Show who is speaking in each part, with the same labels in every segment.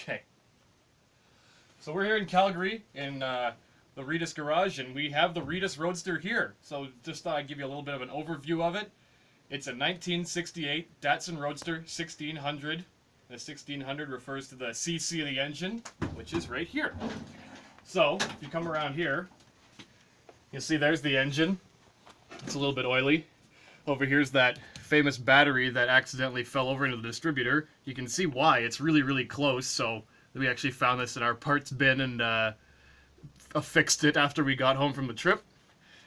Speaker 1: Okay. So we're here in Calgary in the Ritas Garage, and we have the Ritas Roadster here. So just thought I'd give you a little bit of an overview of it. It's a 1968 Datsun Roadster 1600. The 1600 refers to the CC of the engine, which is right here. So if you come around here, you'll see there's the engine. It's a little bit oily. Over here's that famous battery that accidentally fell over into the distributor. You can see why. It's really, really close. So we actually found this in our parts bin and fixed it after we got home from the trip.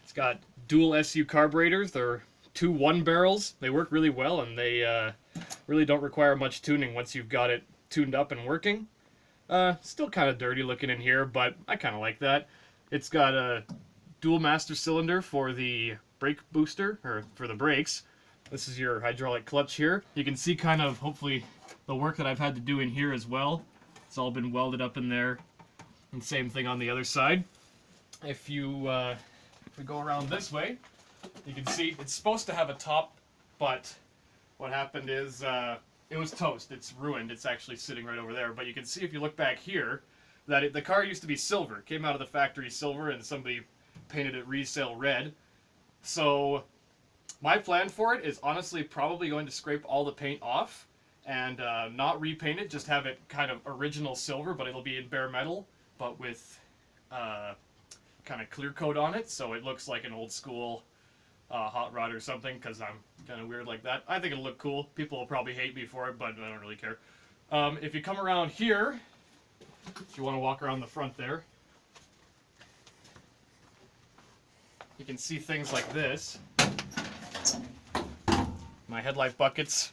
Speaker 1: It's got dual SU carburetors. They're 2 1-barrels. They work really well, and they really don't require much tuning once you've got it tuned up and working. Still kind of dirty looking in here, but I kind of like that. It's got a dual master cylinder for the brake booster, or for the brakes. This is your hydraulic clutch here. You can see kind of, hopefully, the work that I've had to do in here as well. It's all been welded up in there. And same thing on the other side. If we go around this way, you can see it's supposed to have a top, but what happened is it was toast. It's ruined. It's actually sitting right over there. But you can see if you look back here that the car used to be silver. It came out of the factory silver, and somebody painted it resale red. So my plan for it is honestly probably going to scrape all the paint off and not repaint it, just have it kind of original silver, but it'll be in bare metal, but with kind of clear coat on it, so it looks like an old school hot rod or something, because I'm kind of weird like that. I think it'll look cool. People will probably hate me for it, but I don't really care. If you come around here, if you want to walk around the front there, you can see things like this. My headlight buckets,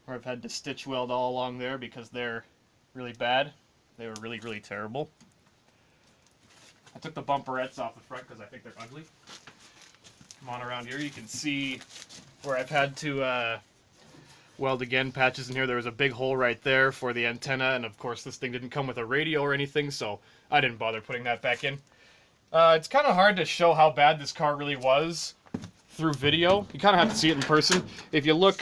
Speaker 1: where I've had to stitch weld all along there because they're really bad. They were really, really terrible. I took the bumperettes off the front because I think they're ugly. Come on around here, you can see where I've had to weld again patches in here. There was a big hole right there for the antenna, and of course this thing didn't come with a radio or anything, so I didn't bother putting that back in. It's kind of hard to show how bad this car really was through video. You kind of have to see it in person. If you look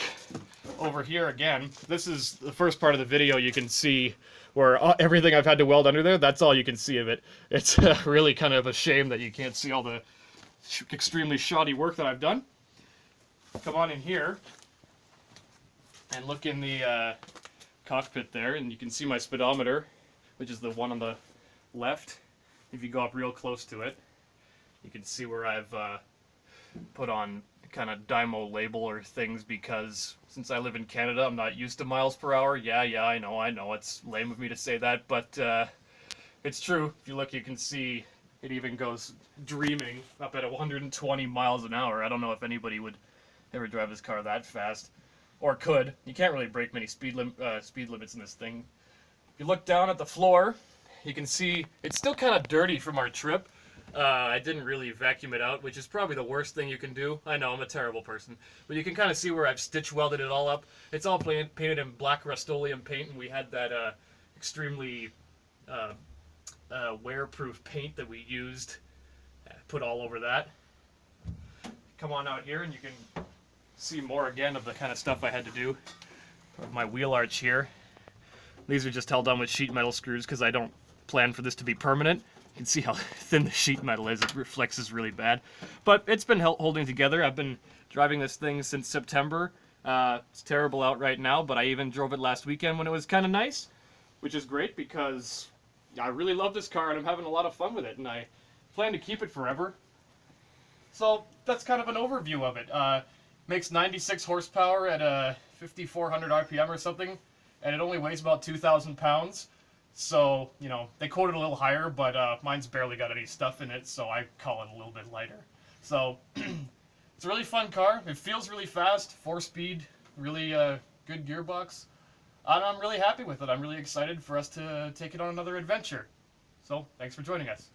Speaker 1: over here again, this is the first part of the video. You can see where everything I've had to weld under there, that's all you can see of it. It's really kind of a shame that you can't see all the extremely shoddy work that I've done. Come on in here and look in the cockpit there, and you can see my speedometer, which is the one on the left. If you go up real close to it, you can see where I've put on kind of dymo label or things, because since I live in Canada, I'm not used to miles per hour. Yeah, I know, it's lame of me to say that, but it's true. If you look, you can see it even goes dreaming up at 120 miles an hour. I don't know if anybody would ever drive this car that fast, or could. You can't really break many speed limits in this thing. If you look down at the floor, you can see it's still kind of dirty from our trip. I didn't really vacuum it out, which is probably the worst thing you can do. I know, I'm a terrible person. But you can kind of see where I've stitch welded it all up. It's all painted in black Rust-Oleum paint, and we had that extremely wear-proof paint that we used, put all over that. Come on out here and you can see more again of the kind of stuff I had to do. My wheel arch here. These are just held on with sheet metal screws because I don't plan for this to be permanent. You can see how thin the sheet metal is. It flexes really bad. But it's been holding together. I've been driving this thing since September. It's terrible out right now, but I even drove it last weekend when it was kind of nice, which is great because I really love this car and I'm having a lot of fun with it, and I plan to keep it forever. So that's kind of an overview of it. Makes 96 horsepower at 5,400 RPM or something, and it only weighs about 2,000 pounds. So, you know, they quoted a little higher, but mine's barely got any stuff in it, so I call it a little bit lighter. So, it's a really fun car. It feels really fast, 4-speed, really good gearbox. And I'm really happy with it. I'm really excited for us to take it on another adventure. So, thanks for joining us.